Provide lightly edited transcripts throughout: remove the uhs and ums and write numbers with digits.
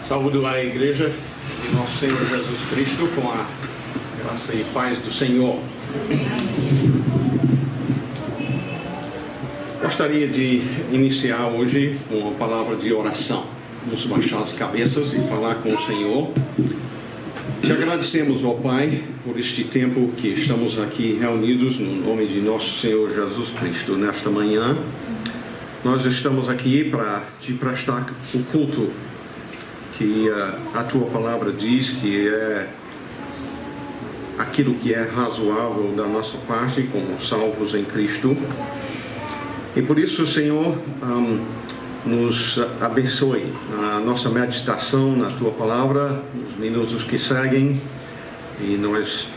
Saúdo a igreja de nosso Senhor Jesus Cristo com a graça e paz do Senhor. Gostaria de iniciar hoje com uma palavra de oração. Vamos baixar as cabeças e falar com o Senhor. Te agradecemos, ó Pai, por este tempo que estamos aqui reunidos no nome de nosso Senhor Jesus Cristo. Nesta manhã, nós estamos aqui para te prestar o culto que a tua palavra diz que é aquilo que é razoável da nossa parte como salvos em Cristo. E por isso, Senhor, nos abençoe a nossa meditação na tua palavra nos minutos que seguem, e nós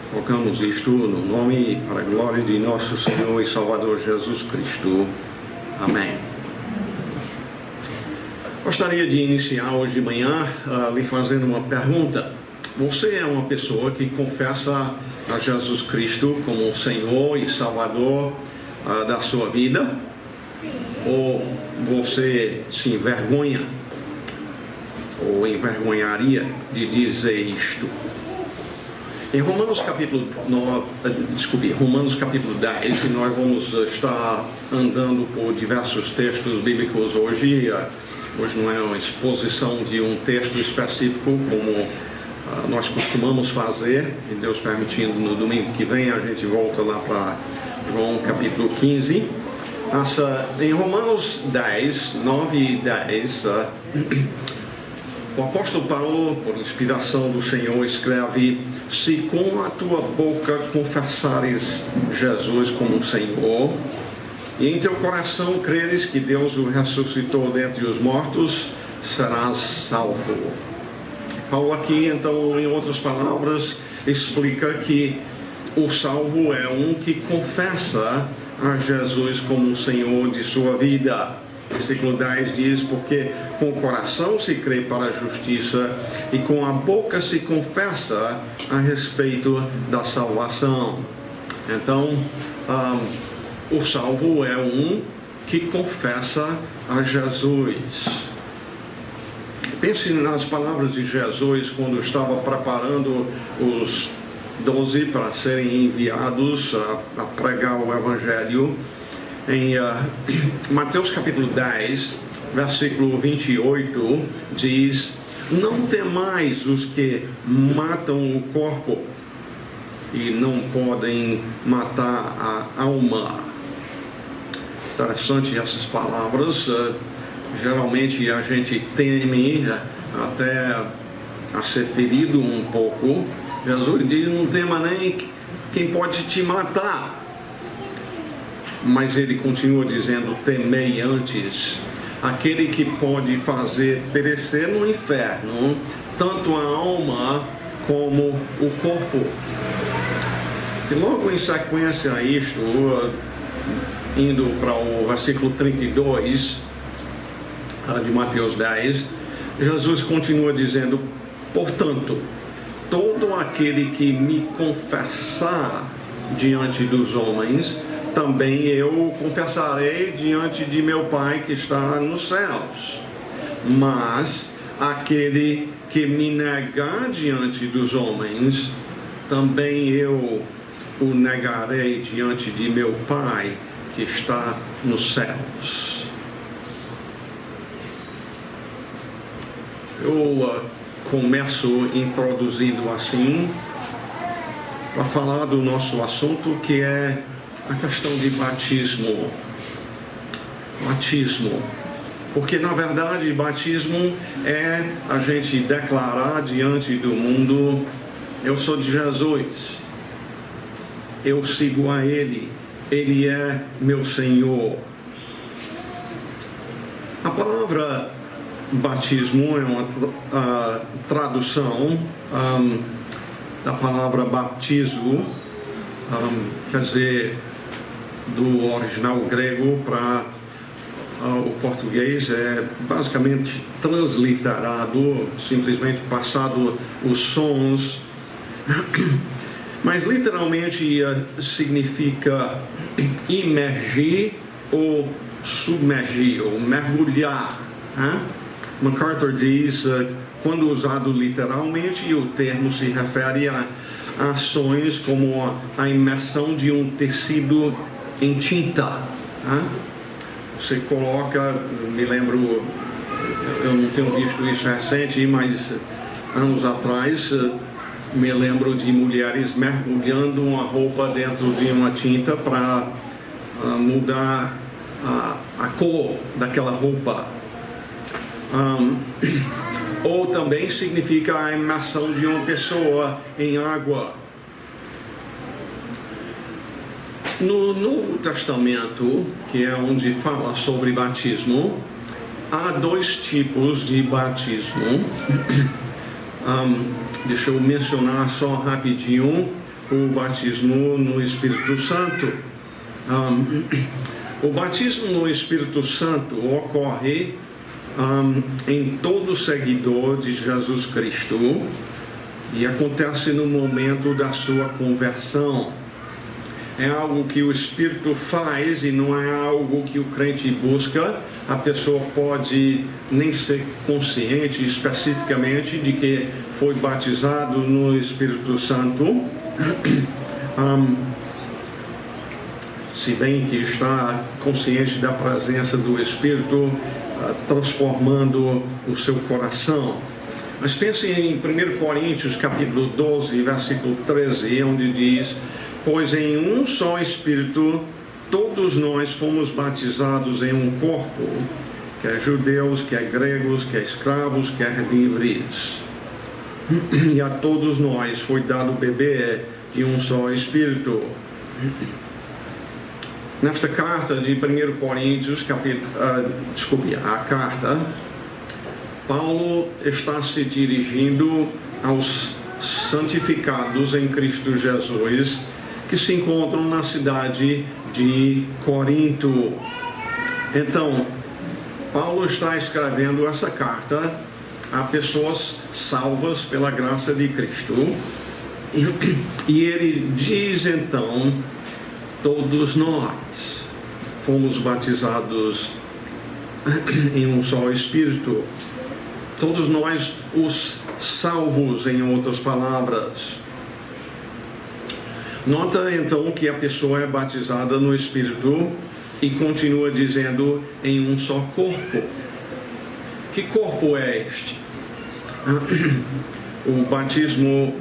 colocamos isto no nome e para a glória de nosso Senhor e Salvador Jesus Cristo. Amém. Gostaria de iniciar hoje de manhã lhe fazendo uma pergunta. Você é uma pessoa que confessa a Jesus Cristo como Senhor e Salvador da sua vida? Ou você se envergonha ou envergonharia de dizer isto? Em Romanos capítulo 10, nós vamos estar andando por diversos textos bíblicos hoje. Hoje não é uma exposição de um texto específico como nós costumamos fazer, e Deus permitindo, no domingo que vem a gente volta lá para João capítulo 15. Em Romanos 10, 9 e 10, o apóstolo Paulo, por inspiração do Senhor, escreve: se com a tua boca confessares Jesus como Senhor, e em teu coração creres que Deus o ressuscitou dentre os mortos, serás salvo. Paulo aqui, então, em outras palavras, explica que o salvo é um que confessa a Jesus como o Senhor de sua vida. Versículo 10 diz: porque com o coração se crê para a justiça e com a boca se confessa a respeito da salvação. Então, o salvo é um que confessa a Jesus. Pense nas palavras de Jesus quando estava preparando os 12 para serem enviados a pregar o Evangelho. Em Mateus capítulo 10, versículo 28, diz: não temais os que matam o corpo e não podem matar a alma. Interessante essas palavras. Geralmente a gente teme até a ser ferido um pouco. Jesus diz: não tema nem quem pode te matar. Mas ele continua dizendo: temei antes aquele que pode fazer perecer no inferno tanto a alma como o corpo. E logo em sequência a isto, indo para o versículo 32 de Mateus 10, Jesus continua dizendo: portanto, todo aquele que me confessar diante dos homens, também eu confessarei diante de meu Pai que está nos céus. Mas aquele que me negar diante dos homens, também eu o negarei diante de meu Pai que está nos céus. Eu começo introduzindo assim para falar do nosso assunto, que é a questão de batismo. Batismo. Porque na verdade batismo é a gente declarar diante do mundo: eu sou de Jesus, eu sigo a Ele, Ele é meu Senhor. A palavra batismo é uma tradução da palavra baptizo, quer dizer, do original grego para o português é basicamente transliterado, simplesmente passado os sons, mas literalmente significa imergir ou submergir, ou mergulhar. MacArthur diz, quando usado literalmente, o termo se refere a ações como a imersão de um tecido em tinta. Você coloca, me lembro, eu não tenho visto isso recente, mas anos atrás, me lembro de mulheres mergulhando uma roupa dentro de uma tinta para mudar a cor daquela roupa. Ou também significa a imersão de uma pessoa em água. No Novo Testamento, que é onde fala sobre batismo, há dois tipos de batismo. Deixa eu mencionar só rapidinho o batismo no Espírito Santo. O batismo no Espírito Santo ocorre em todo seguidor de Jesus Cristo e acontece no momento da sua conversão. É algo que o Espírito faz e não é algo que o crente busca. A pessoa pode nem ser consciente especificamente de que foi batizado no Espírito Santo, se bem que está consciente da presença do Espírito transformando o seu coração. Mas pense em 1 Coríntios capítulo 12, versículo 13, onde diz: pois em um só Espírito todos nós fomos batizados em um corpo, quer judeus, quer gregos, quer escravos, quer livres. E a todos nós foi dado beber de um só Espírito. Nesta carta de 1 Coríntios, a carta, Paulo está se dirigindo aos santificados em Cristo Jesus, que se encontram na cidade de Corinto. Então, Paulo está escrevendo essa carta a pessoas salvas pela graça de Cristo, e ele diz então: todos nós fomos batizados em um só Espírito. Todos nós, os salvos, em outras palavras. Nota então que a pessoa é batizada no Espírito e continua dizendo em um só corpo. Que corpo é este? O batismo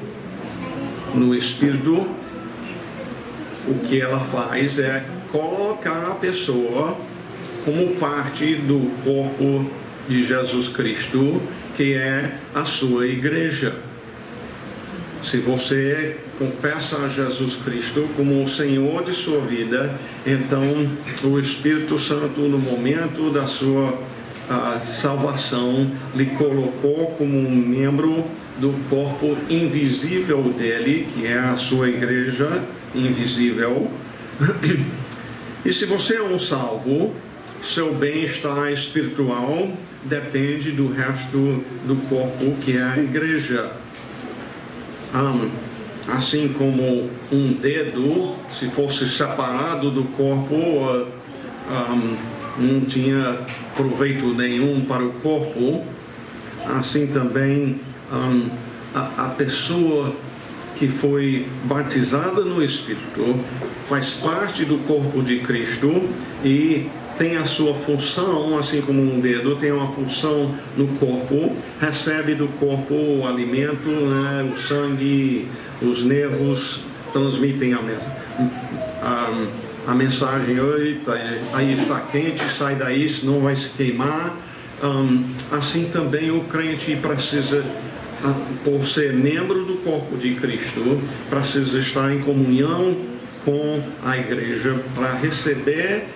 no Espírito, o que ela faz é colocar a pessoa como parte do corpo de Jesus Cristo, que é a sua igreja. Se você confessa a Jesus Cristo como o Senhor de sua vida, então o Espírito Santo, no momento da sua salvação, lhe colocou como um membro do corpo invisível dele, que é a sua igreja invisível. E se você é um salvo, seu bem-estar espiritual depende do resto do corpo, que é a igreja. Assim como um dedo, se fosse separado do corpo, não tinha proveito nenhum para o corpo, assim também a pessoa que foi batizada no Espírito faz parte do corpo de Cristo e tem a sua função, assim como um dedo tem uma função no corpo, recebe do corpo o alimento, né, o sangue, os nervos transmitem a mensagem: eita, aí está quente, sai daí, senão vai se queimar. Assim também o crente precisa, por ser membro do corpo de Cristo, precisa estar em comunhão com a igreja para receber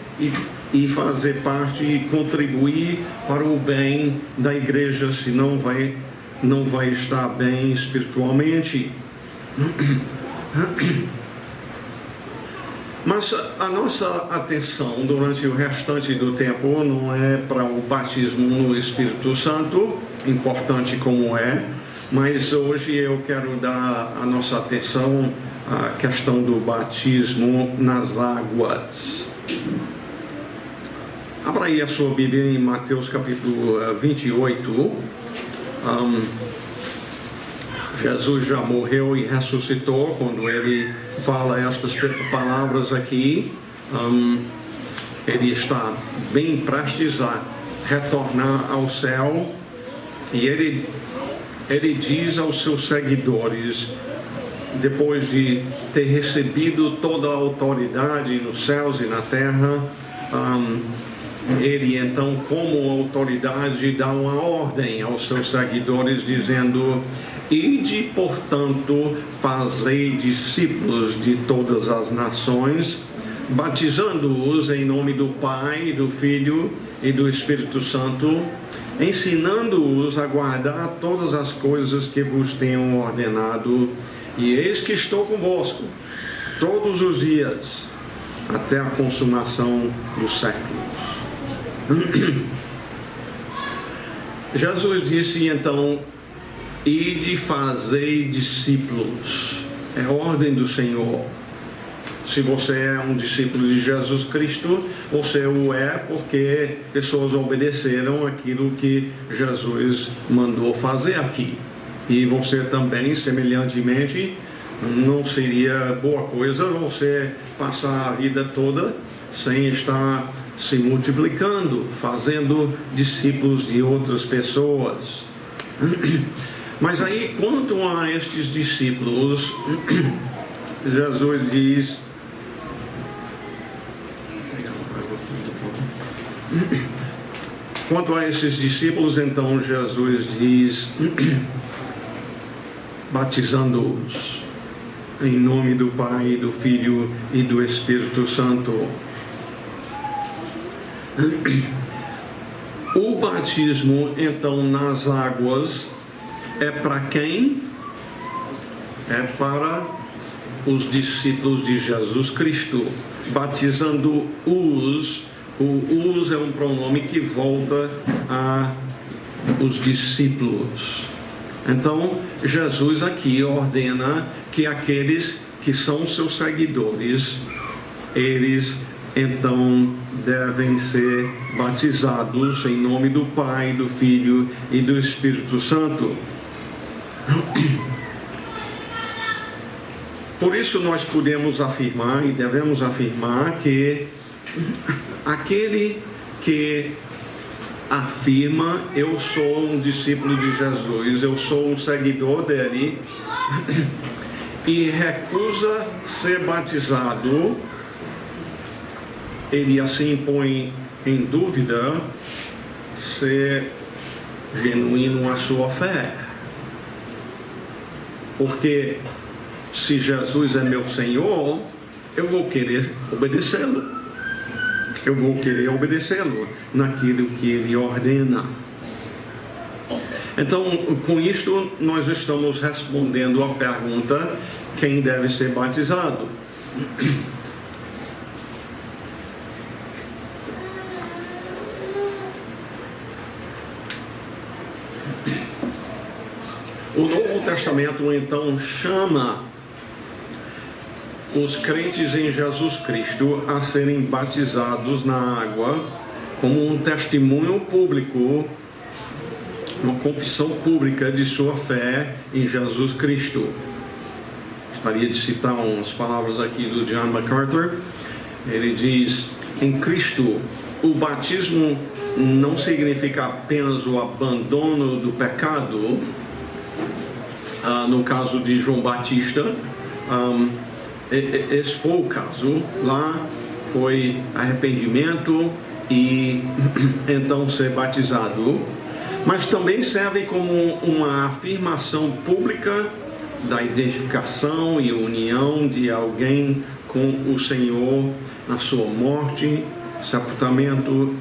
e fazer parte e contribuir para o bem da igreja, senão não vai estar bem espiritualmente. Mas a nossa atenção durante o restante do tempo não é para o batismo no Espírito Santo, importante como é, mas hoje eu quero dar a nossa atenção à questão do batismo nas águas. Abra aí a sua Bíblia em Mateus capítulo 28. Jesus já morreu e ressuscitou. Quando ele fala estas palavras aqui, ele está bem prestes a retornar ao céu, e ele diz aos seus seguidores, depois de ter recebido toda a autoridade nos céus e na terra, ele então, como autoridade, dá uma ordem aos seus seguidores, dizendo: ide, portanto, fazei discípulos de todas as nações, batizando-os em nome do Pai, do Filho e do Espírito Santo, ensinando-os a guardar todas as coisas que vos tenho ordenado, e eis que estou convosco todos os dias, até a consumação dos séculos. Jesus disse então: ide, fazei discípulos. É a ordem do Senhor. Se você é um discípulo de Jesus Cristo, você o é porque pessoas obedeceram aquilo que Jesus mandou fazer aqui. E você também, semelhantemente, não seria boa coisa você passar a vida toda sem estar se multiplicando, fazendo discípulos de outras pessoas. Mas aí, quanto a estes discípulos, Jesus diz: quanto a esses discípulos, então Jesus diz: batizando-os em nome do Pai, do Filho e do Espírito Santo. O batismo, então, nas águas é para quem? É para os discípulos de Jesus Cristo. Batizando-os. O "os" é um pronome que volta a os discípulos. Então, Jesus aqui ordena que aqueles que são seus seguidores, eles então devem ser batizados em nome do Pai, do Filho e do Espírito Santo. Por isso nós podemos afirmar e devemos afirmar que aquele que afirma: eu sou um discípulo de Jesus, eu sou um seguidor dele, e recusa ser batizado, ele assim põe em dúvida ser genuíno a sua fé. Porque se Jesus é meu Senhor, eu vou querer obedecê-lo. Eu vou querer obedecê-lo naquilo que ele ordena. Então, com isto, nós estamos respondendo à pergunta: quem deve ser batizado? O Novo Testamento, então, chama os crentes em Jesus Cristo a serem batizados na água como um testemunho público, uma confissão pública de sua fé em Jesus Cristo. Gostaria de citar umas palavras aqui do John MacArthur. Ele diz: em Cristo, o batismo não significa apenas o abandono do pecado. No caso de João Batista, esse foi o caso. Lá foi arrependimento e então ser batizado, mas também serve como uma afirmação pública da identificação e união de alguém com o Senhor na sua morte, sepultamento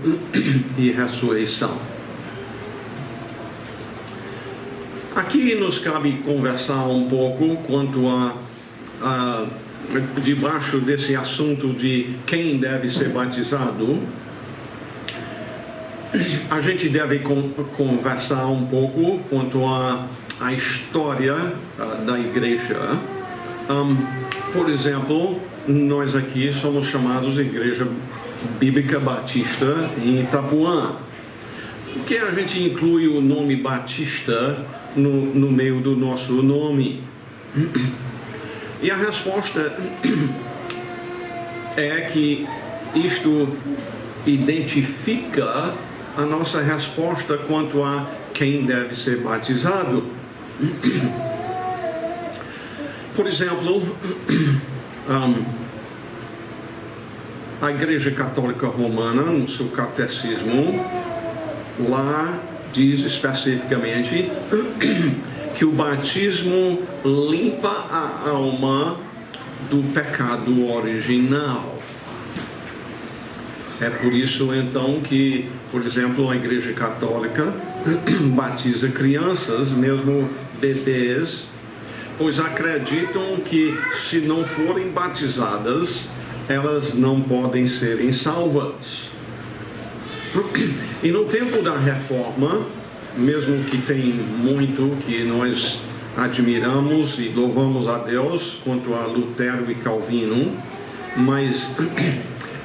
e ressurreição. Aqui nos cabe conversar um pouco quanto a debaixo desse assunto de quem deve ser batizado, a gente deve conversar um pouco quanto à história da igreja. Por exemplo, nós aqui somos chamados Igreja Bíblica Batista em Itapuã. Por que a gente inclui o nome Batista no meio do nosso nome? E a resposta é que isto identifica a nossa resposta quanto a quem deve ser batizado. Por exemplo, a Igreja Católica Romana, no seu catecismo, lá diz especificamente que o batismo limpa a alma do pecado original. É por isso então que, por exemplo, a Igreja Católica batiza crianças, mesmo bebês, pois acreditam que se não forem batizadas, elas não podem serem salvas. E no tempo da Reforma, mesmo que tem muito que nós admiramos e louvamos a Deus quanto a Lutero e Calvino, mas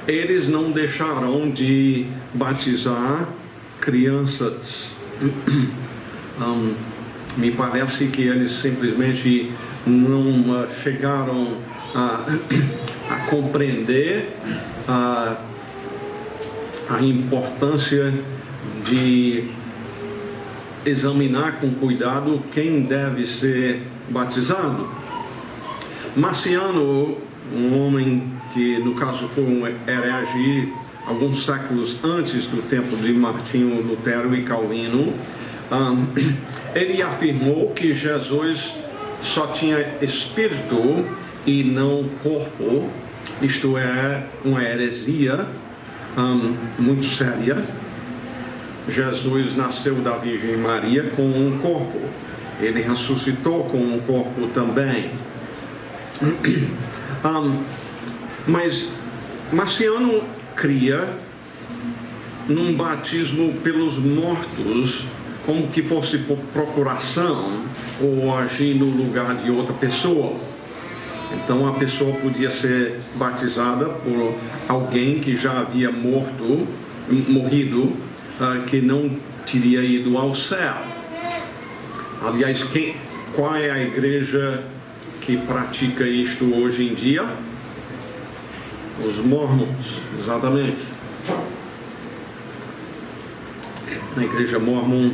eles não deixaram de batizar crianças. Me parece que eles simplesmente não chegaram a compreender a importância de examinar com cuidado quem deve ser batizado. Marciano, um homem que no caso foi um herege alguns séculos antes do tempo de Martinho Lutero e Calvino, ele afirmou que Jesus só tinha espírito e não corpo. Isto é uma heresia muito séria. Jesus nasceu da Virgem Maria com um corpo, ele ressuscitou com um corpo também. Mas Marciano cria num batismo pelos mortos, como que fosse por procuração ou agir no lugar de outra pessoa. Então a pessoa podia ser batizada por alguém que já havia morrido, que não teria ido ao céu. Aliás, qual é a igreja que pratica isto hoje em dia? Os mormons, exatamente. Na igreja mormon,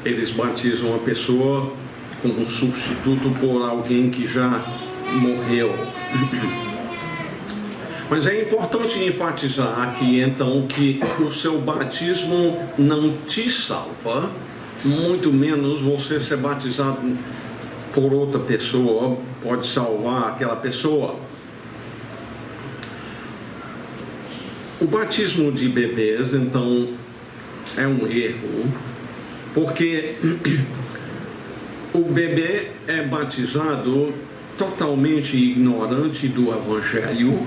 eles batizam a pessoa como um substituto por alguém que já morreu. Mas é importante enfatizar aqui então que o seu batismo não te salva, muito menos você ser batizado por outra pessoa pode salvar aquela pessoa. O batismo de bebês então é um erro, porque o bebê é batizado totalmente ignorante do Evangelho,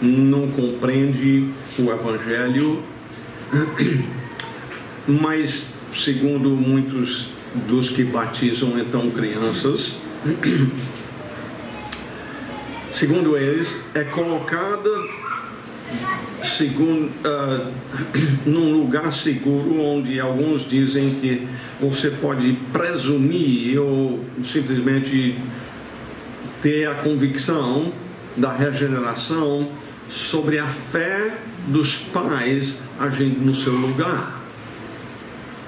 não compreende o Evangelho, mas segundo muitos dos que batizam então crianças, segundo eles, é colocada num lugar seguro, onde alguns dizem que você pode presumir ou simplesmente ter a convicção da regeneração sobre a fé dos pais agindo no seu lugar.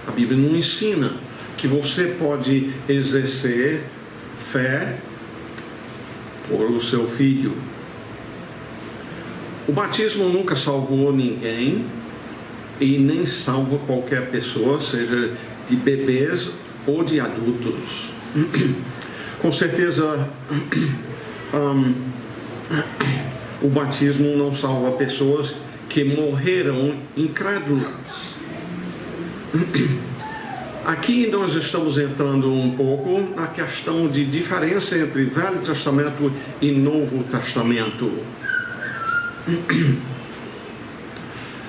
A Bíblia não ensina que você pode exercer fé por o seu filho. O batismo nunca salvou ninguém e nem salva qualquer pessoa, seja de bebês ou de adultos. Com certeza, o batismo não salva pessoas que morreram incrédulas. Aqui nós estamos entrando um pouco na questão de diferença entre Velho Testamento e Novo Testamento.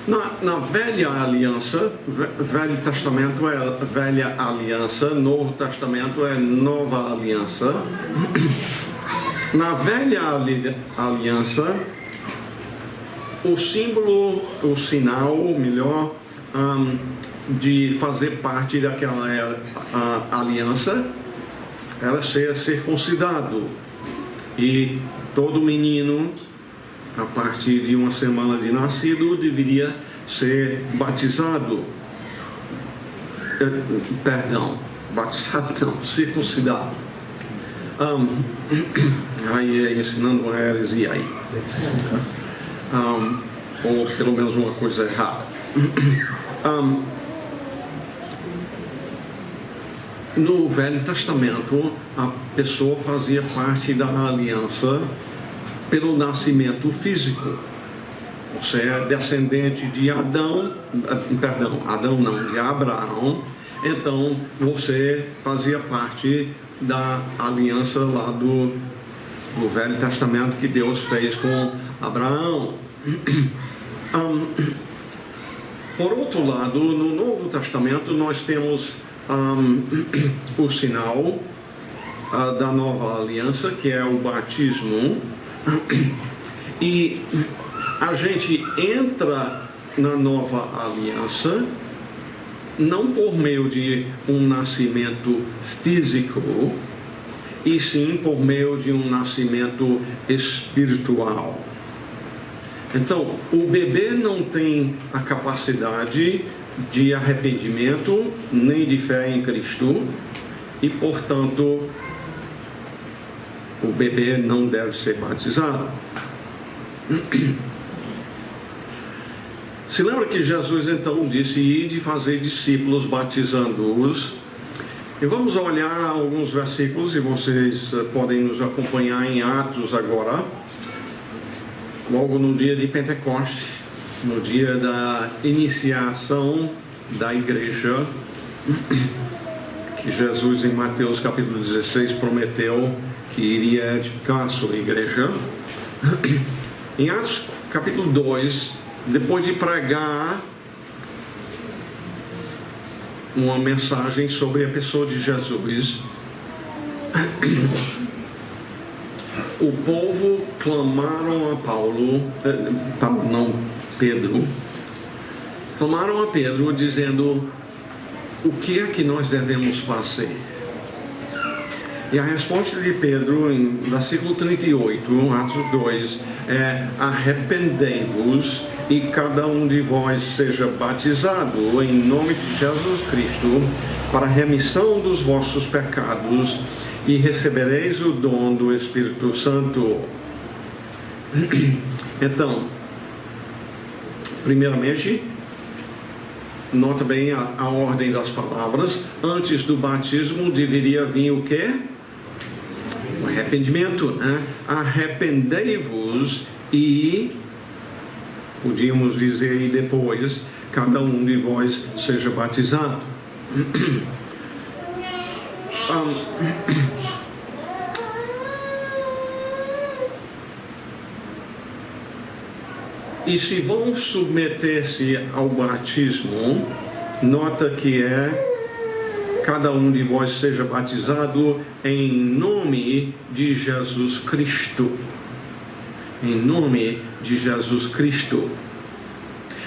Na Velha Aliança, Velho Testamento é Velha Aliança, Novo Testamento é Nova Aliança. Na Velha Aliança, o símbolo, o sinal, melhor, de fazer parte daquela aliança era ser circuncidado. E todo menino, a partir de uma semana de nascido, deveria ser batizado. Batizado não, circuncidado. Aí ensinando uma heresia aí. Ou pelo menos uma coisa errada. No Velho Testamento, a pessoa fazia parte da aliança pelo nascimento físico. Você é descendente de Adão não, de Abraão. Então, você fazia parte da aliança lá do Velho Testamento que Deus fez com Abraão. Por outro lado, no Novo Testamento, nós temos o sinal da nova aliança, que é o batismo. E a gente entra na nova aliança não por meio de um nascimento físico, e sim por meio de um nascimento espiritual. Então, o bebê não tem a capacidade de arrependimento nem de fé em Cristo, e portanto o bebê não deve ser batizado. Se lembra que Jesus então disse: ide fazer discípulos, batizando-os. E vamos olhar alguns versículos, e vocês podem nos acompanhar em Atos agora, logo no dia de Pentecostes, no dia da iniciação da igreja, que Jesus em Mateus capítulo 16 prometeu que iria edificar a sua igreja. Em Atos capítulo 2, depois de pregar uma mensagem sobre a pessoa de Jesus, o povo clamaram a Pedro, clamaram a Pedro dizendo: o que é que nós devemos fazer? E a resposta de Pedro, em versículo 38, Atos 2, é: arrependei-vos e cada um de vós seja batizado em nome de Jesus Cristo para a remissão dos vossos pecados, e recebereis o dom do Espírito Santo. Então, primeiramente, nota bem a ordem das palavras. Antes do batismo deveria vir o quê? O arrependimento, né? Arrependei-vos e, podíamos dizer aí depois, cada um de vós seja batizado. E se vão submeter-se ao batismo, nota que cada um de vós seja batizado em nome de Jesus Cristo. Em nome de Jesus Cristo.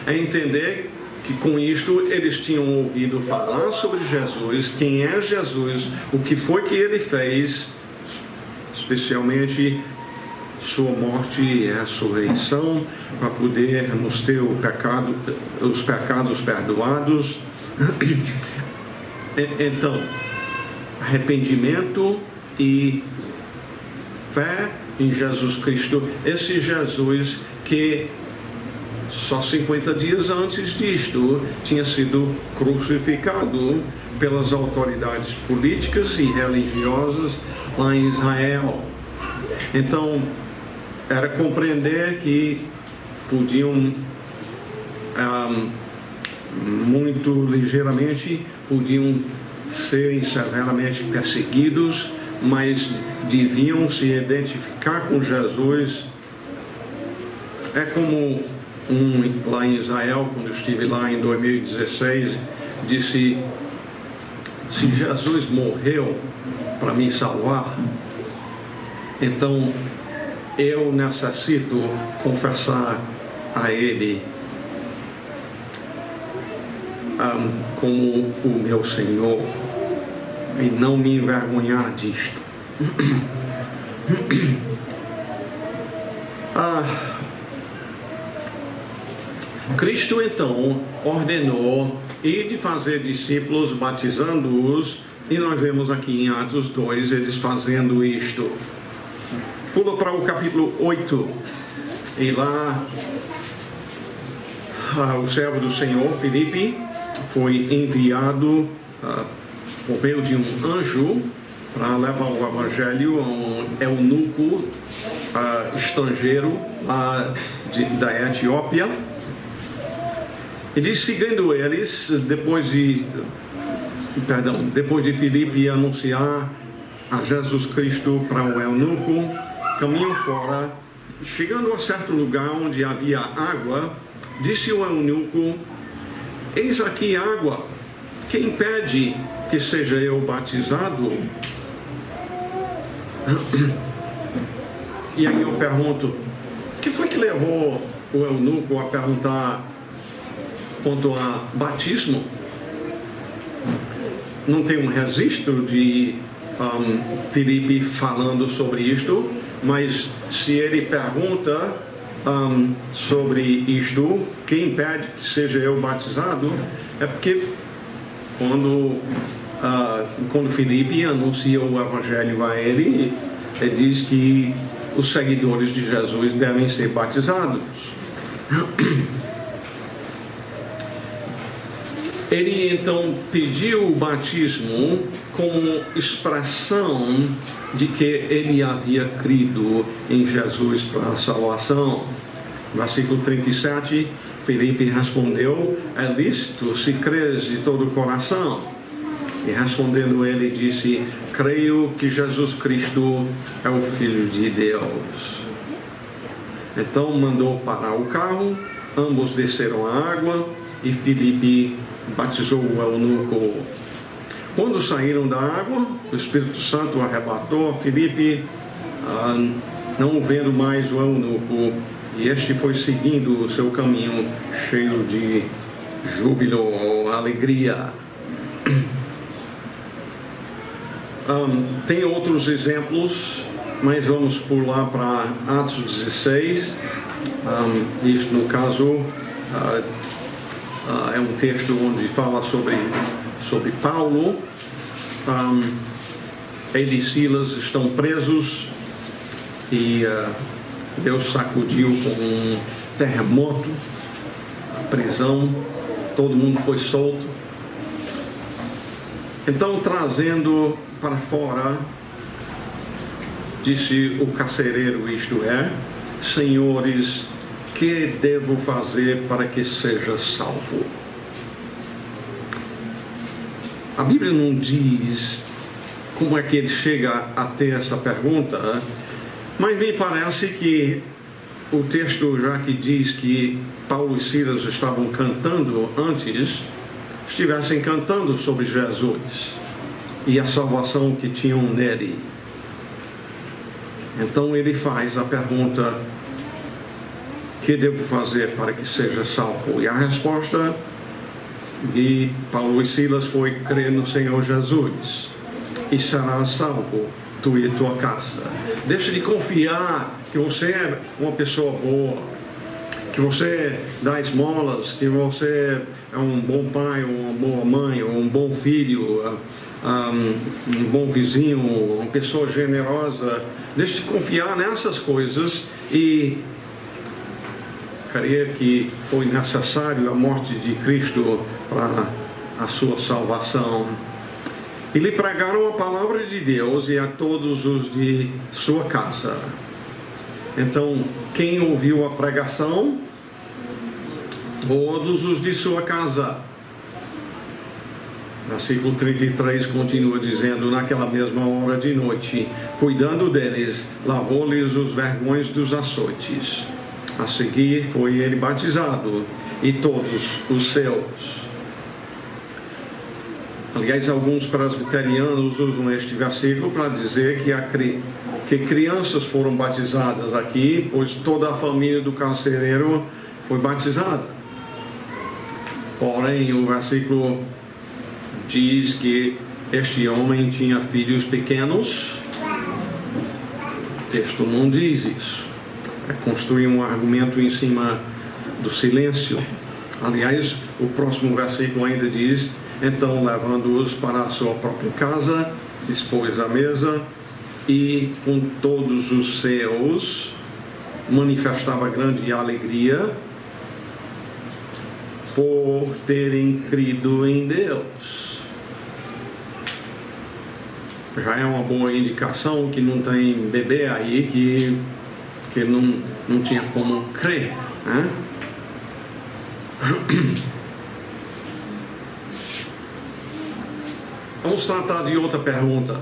É entender que com isto eles tinham ouvido falar sobre Jesus, quem é Jesus, o que foi que ele fez, especialmente sua morte e ressurreição, para poder nos ter os pecados perdoados. Então, arrependimento e fé em Jesus Cristo. Esse Jesus que só 50 dias antes disto tinha sido crucificado pelas autoridades políticas e religiosas lá em Israel. Então, era compreender que podiam muito ligeiramente, podiam serem severamente perseguidos, mas deviam se identificar com Jesus. É como lá em Israel, quando eu estive lá em 2016, disse: se Jesus morreu para me salvar, então eu necessito confessar a Ele como o meu Senhor e não me envergonhar disto. Cristo então ordenou ir de fazer discípulos, batizando-os, e nós vemos aqui em Atos 2 eles fazendo isto. Pula para o capítulo 8, e lá o servo do Senhor, Filipe, foi enviado por meio de um anjo para levar o evangelho a um eunuco estrangeiro lá da Etiópia. E diz, seguindo eles, depois de Filipe anunciar a Jesus Cristo para o eunuco, caminham fora. Chegando a certo lugar onde havia água, disse o eunuco: eis aqui água, quem impede que seja eu batizado? E aí eu pergunto, o que foi que levou o eunuco a perguntar quanto a batismo? Não tem um registro de Filipe falando sobre isto, mas se ele pergunta sobre isto, quem impede que seja eu batizado, é porque quando Filipe anuncia o evangelho a ele diz que os seguidores de Jesus devem ser batizados. Ele então pediu o batismo como expressão de que ele havia crido em Jesus para a salvação. Versículo 37, Filipe respondeu: é lícito se crês de todo o coração. E respondendo ele disse: creio que Jesus Cristo é o Filho de Deus. Então mandou parar o carro, ambos desceram a água e Filipe batizou o eunuco. Quando saíram da água, o Espírito Santo arrebatou a Filipe, não vendo mais o eunuco, e este foi seguindo o seu caminho cheio de júbilo ou alegria. Tem outros exemplos, mas vamos pular para Atos 16. Isto, no caso, é um texto onde fala sobre Paulo. Ele e Silas estão presos e Deus sacudiu com um terremoto a prisão, todo mundo foi solto. Então, trazendo para fora, disse o carcereiro, isto é: senhores, que devo fazer para que seja salvo? A Bíblia não diz como é que ele chega a ter essa pergunta, mas me parece que o texto, já que diz que Paulo e Silas estavam cantando antes, estivessem cantando sobre Jesus e a salvação que tinham nele. Então ele faz a pergunta: que devo fazer para que seja salvo? E a resposta de Paulo e Silas foi: crer no Senhor Jesus e serás salvo, tu e tua casa. Deixa de confiar que você é uma pessoa boa, que você dá esmolas, que você é um bom pai, uma boa mãe, um bom filho, um bom vizinho, uma pessoa generosa. Deixa de confiar nessas coisas e crer que foi necessário a morte de Cristo para a sua salvação. E lhe pregaram a palavra de Deus e a todos os de sua casa. Então, quem ouviu a pregação todos os de sua casa. Versículo 33 continua dizendo: naquela mesma hora de noite, cuidando deles, lavou-lhes os vergões dos açoites. A seguir foi ele batizado, e todos os seus. Aliás, alguns presbiterianos usam este versículo para dizer que crianças foram batizadas aqui, pois toda a família do carcereiro foi batizada. Porém, o versículo diz que este homem tinha filhos pequenos. O texto não diz isso. É construir um argumento em cima do silêncio. Aliás, o próximo versículo ainda diz: então, levando-os para a sua própria casa, dispôs a mesa e com todos os seus manifestava grande alegria por terem crido em Deus. Já é uma boa indicação que não tem bebê aí que não tinha como crer, né? Vamos tratar de outra pergunta.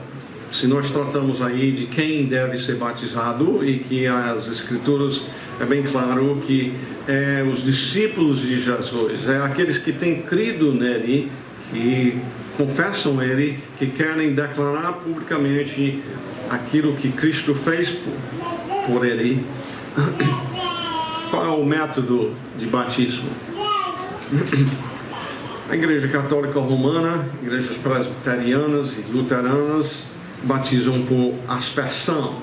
Se nós tratamos aí de quem deve ser batizado, e que as Escrituras é bem claro que é os discípulos de Jesus, é aqueles que têm crido nele, que confessam ele, que querem declarar publicamente aquilo que Cristo fez por ele. Qual é o método de batismo? A Igreja Católica Romana, igrejas presbiterianas e luteranas batizam por aspersão,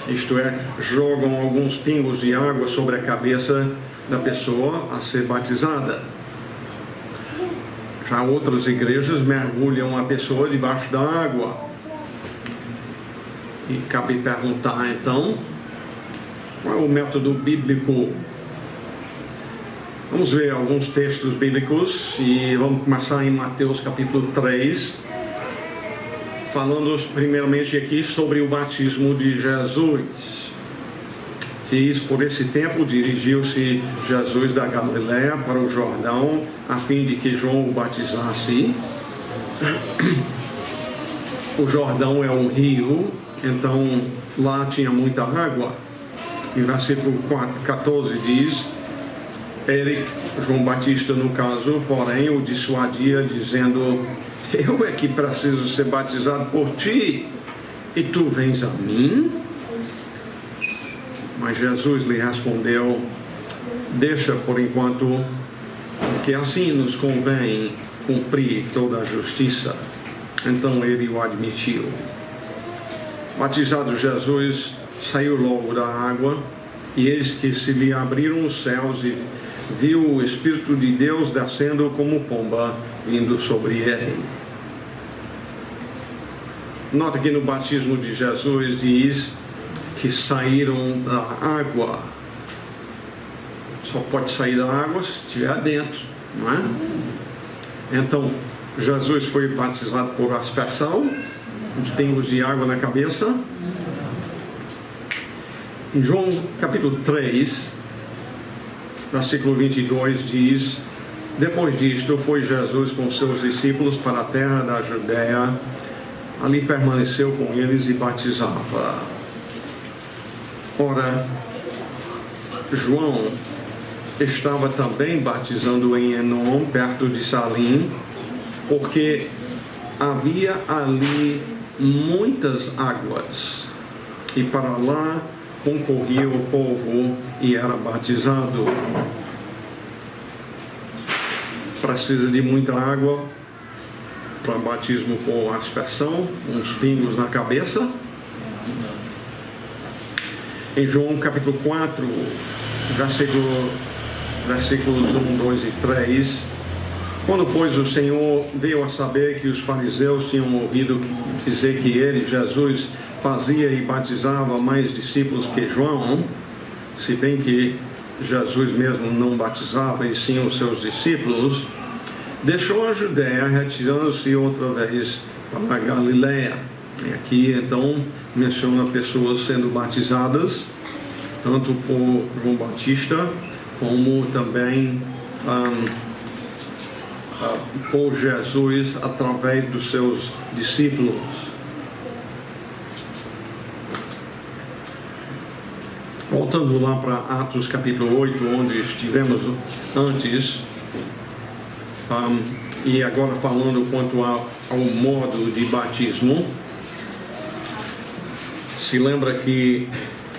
isto é, jogam alguns pingos de água sobre a cabeça da pessoa a ser batizada. Já outras igrejas mergulham a pessoa debaixo da água. E cabe perguntar então, qual é o método bíblico? Vamos ver alguns textos bíblicos e vamos começar em Mateus capítulo 3, falando primeiramente aqui sobre o batismo de Jesus. Diz: por esse tempo dirigiu-se Jesus da Galiléia para o Jordão, a fim de que João o batizasse. O Jordão é um rio, então lá tinha muita água. E versículo 14 diz: ele, João Batista no caso, porém o dissuadia, dizendo: eu é que preciso ser batizado por ti, e tu vens a mim? Mas Jesus lhe respondeu: deixa por enquanto, porque assim nos convém cumprir toda a justiça. Então ele o admitiu. Batizado Jesus, saiu logo da água, e eis que se lhe abriram os céus, e viu o Espírito de Deus descendo como pomba, vindo sobre ele. Nota que no batismo de Jesus diz que saíram da água. Só pode sair da água se estiver dentro, não é? Então, Jesus foi batizado por aspersão, uns pingos de água na cabeça. Em João capítulo 3, versículo 22 diz: depois disto foi Jesus com seus discípulos para a terra da Judéia, ali permaneceu com eles e batizava. Ora, João estava também batizando em Enom, perto de Salim, porque havia ali muitas águas, e para lá concorria o povo e era batizado. Precisa de muita água para batismo por aspersão, uns pingos na cabeça. Em João capítulo 4, versículos 1, 2 e 3, quando pois o Senhor veio a saber que os fariseus tinham ouvido dizer que ele, Jesus, fazia e batizava mais discípulos que João, se bem que Jesus mesmo não batizava, e sim os seus discípulos, deixou a Judéia, retirando-se outra vez para a Galiléia. E aqui então menciona pessoas sendo batizadas, tanto por João Batista, como também por Jesus através dos seus discípulos. Voltando lá para Atos capítulo 8, onde estivemos antes, e agora falando quanto ao modo de batismo. Se lembra que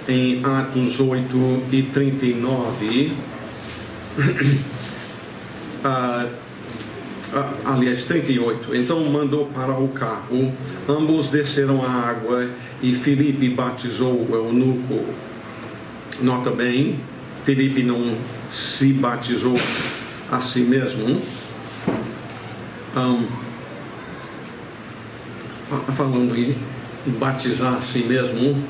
em Atos 8 e 39, aliás 38, então mandou para o carro, ambos desceram a água e Filipe batizou o eunuco. Nota bem, Filipe não se batizou a si mesmo. Falando em batizar a si mesmo,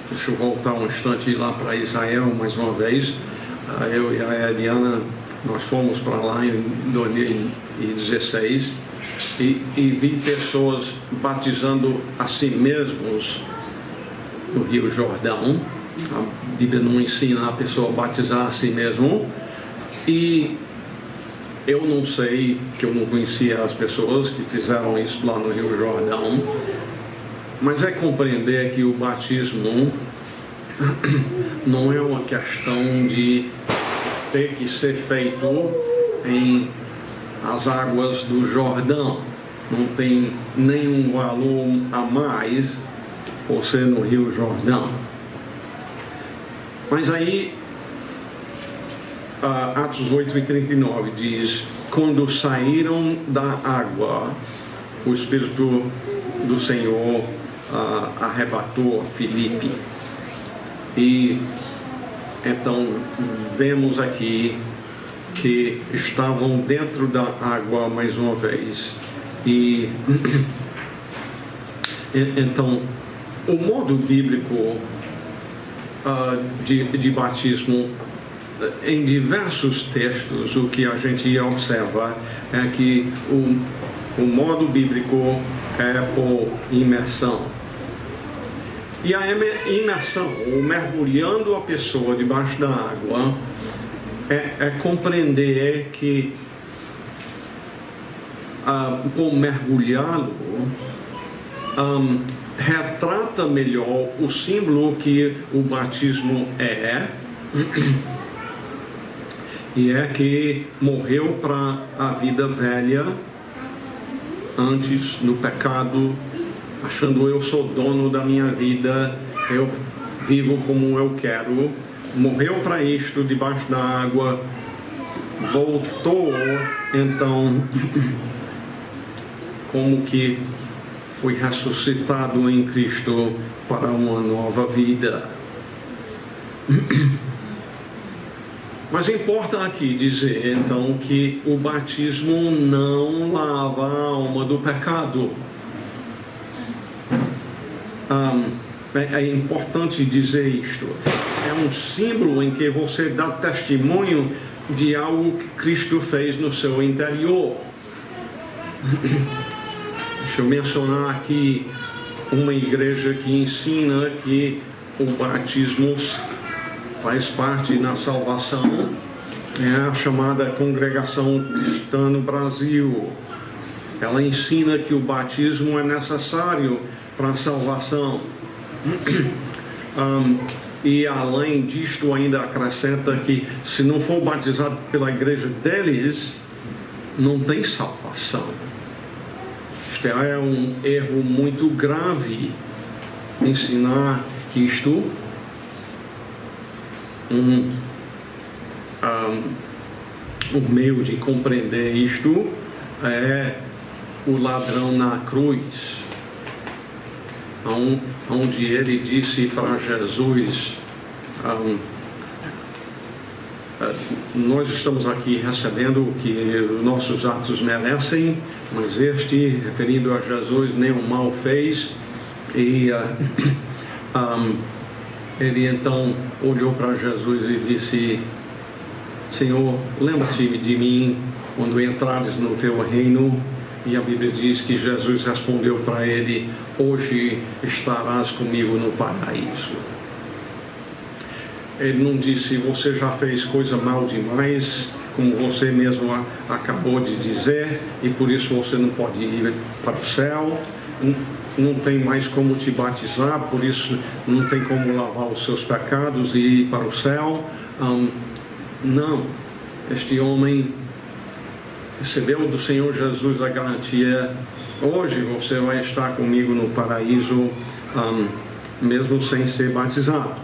deixa eu voltar um instante lá para Israel mais uma vez. Eu e a Eliana, nós fomos para lá em 2016 e vi pessoas batizando a si mesmos no Rio Jordão. A Bíblia não ensina a pessoa a batizar a si mesmo, e eu não sei, que eu não conhecia as pessoas que fizeram isso lá no Rio Jordão, mas é compreender que o batismo não é uma questão de ter que ser feito em as águas do Jordão. Não tem nenhum valor a mais por ser no Rio Jordão. Mas aí, Atos 8 e 39 diz: quando saíram da água, o Espírito do Senhor arrebatou Filipe. E então vemos aqui que estavam dentro da água mais uma vez. E então o modo bíblico de batismo, em diversos textos, o que a gente observa é que o modo bíblico é por imersão. E a imersão, o mergulhando a pessoa debaixo da água, é compreender que por mergulhá-lo, retrata melhor o símbolo que o batismo é, e é que morreu para a vida velha antes no pecado, achando eu sou dono da minha vida, eu vivo como eu quero, morreu para isto debaixo da água, voltou então como que foi ressuscitado em Cristo para uma nova vida. Mas importa aqui dizer então que o batismo não lava a alma do pecado. É importante dizer isto. É um símbolo em que você dá testemunho de algo que Cristo fez no seu interior. Deixa eu mencionar aqui uma igreja que ensina que o batismo faz parte na salvação. É a chamada Congregação Cristã no Brasil. Ela ensina que o batismo é necessário para a salvação. E além disto ainda acrescenta que se não for batizado pela igreja deles, não tem salvação. Isto é um erro muito grave, ensinar isto. O meio de compreender isto é o ladrão na cruz, onde ele disse para Jesus: nós estamos aqui recebendo o que os nossos atos merecem, mas este, referindo a Jesus, nenhum mal fez. E ele então olhou para Jesus e disse: Senhor, lembra-te de mim quando entrares no teu reino. E a Bíblia diz que Jesus respondeu para ele: hoje estarás comigo no paraíso. Ele não disse: você já fez coisa mal demais, como você mesmo acabou de dizer, e por isso você não pode ir para o céu, não tem mais como te batizar, por isso não tem como lavar os seus pecados e ir para o céu. Não, este homem recebeu do Senhor Jesus a garantia: hoje você vai estar comigo no paraíso, mesmo sem ser batizado.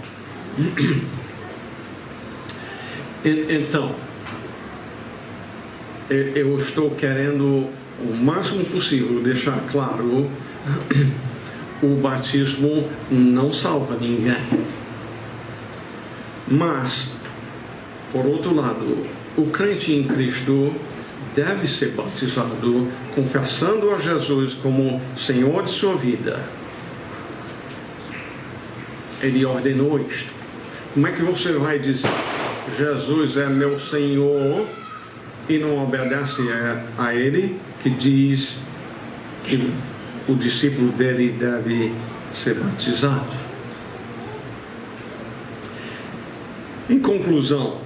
Então, eu estou querendo o máximo possível deixar claro: o batismo não salva ninguém. Mas, por outro lado, o crente em Cristo deve ser batizado, confessando a Jesus como Senhor de sua vida. Ele ordenou isto. Como é que você vai dizer: Jesus é meu Senhor, e não obedece a Ele, que diz que o discípulo dele deve ser batizado? Em conclusão,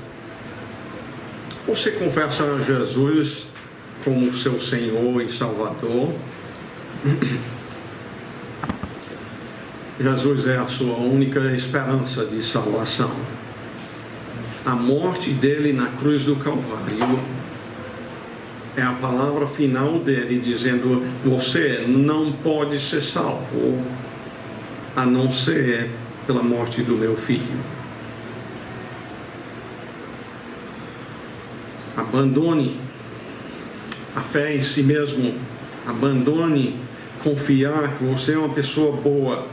você confessa a Jesus como seu Senhor e Salvador. Jesus é a sua única esperança de salvação. A morte dele na cruz do Calvário é a palavra final dele, dizendo: você não pode ser salvo a não ser pela morte do meu filho. Abandone a fé em si mesmo. Abandone confiar que você é uma pessoa boa.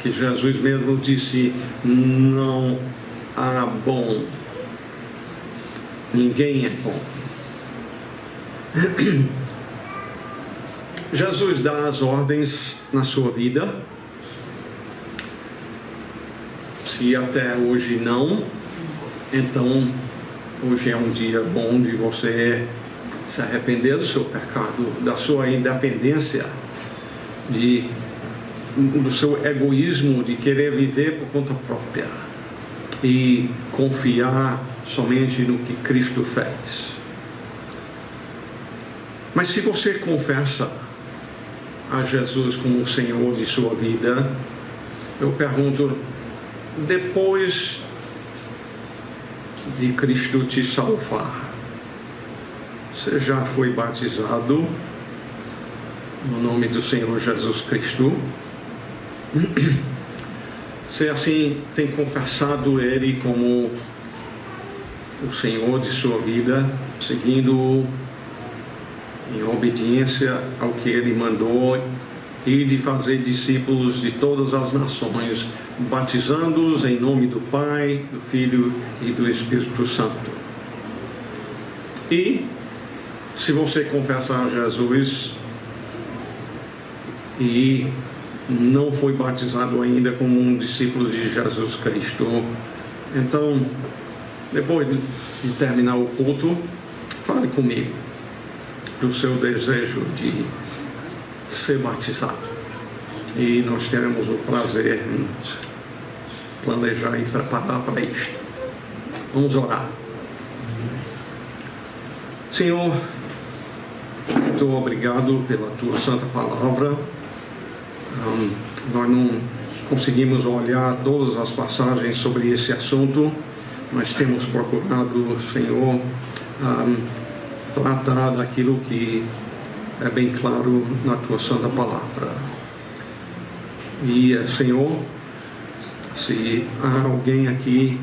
Que Jesus mesmo disse: não há bom. Ninguém é bom. Jesus dá as ordens na sua vida. Se até hoje não, então hoje é um dia bom de você se arrepender do seu pecado, da sua independência, do seu egoísmo de querer viver por conta própria e confiar somente no que Cristo fez. Mas se você confessa a Jesus como o Senhor de sua vida, eu pergunto: depois de Cristo te salvar, você já foi batizado no nome do Senhor Jesus Cristo? Você assim tem confessado Ele como o Senhor de sua vida, seguindo em obediência ao que Ele mandou, e de fazer discípulos de todas as nações, batizando-os em nome do Pai, do Filho e do Espírito Santo. E se você confessar a Jesus e não foi batizado ainda como um discípulo de Jesus Cristo, então, depois de terminar o culto, fale comigo do seu desejo de ser batizado, e nós teremos o prazer em planejar e preparar para isto. Vamos orar. Senhor, muito obrigado pela tua santa palavra. Nós não conseguimos olhar todas as passagens sobre esse assunto, mas temos procurado, Senhor, tratar daquilo que é bem claro na tua santa palavra. E, Senhor, se há alguém aqui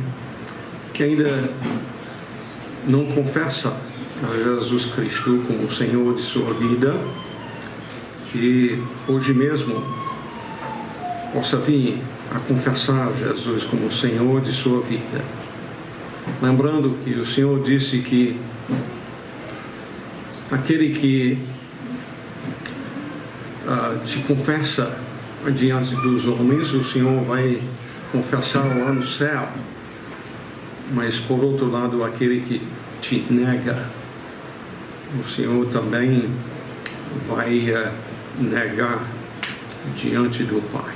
que ainda não confessa a Jesus Cristo como o Senhor de sua vida, que hoje mesmo possa vir a confessar Jesus como o Senhor de sua vida. Lembrando que o Senhor disse que aquele que te confessa diante dos homens, o Senhor vai confessar lá no céu. Mas por outro lado, aquele que te nega, o Senhor também vai negar diante do Pai.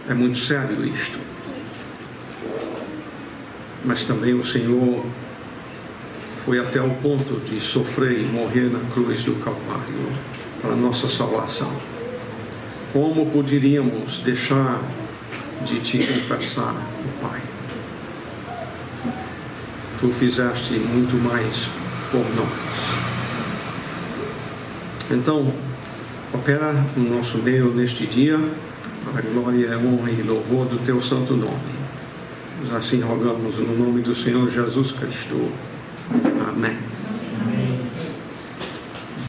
É muito sério isto. mas também o Senhor foi até o ponto de sofrer e morrer na cruz do Calvário para a nossa salvação. Como poderíamos deixar de te confessar, Pai? Tu fizeste muito mais por nós. Então, opera no nosso meio neste dia, para a glória, honra e louvor do teu santo nome. Nós assim rogamos no nome do Senhor Jesus Cristo. Amém.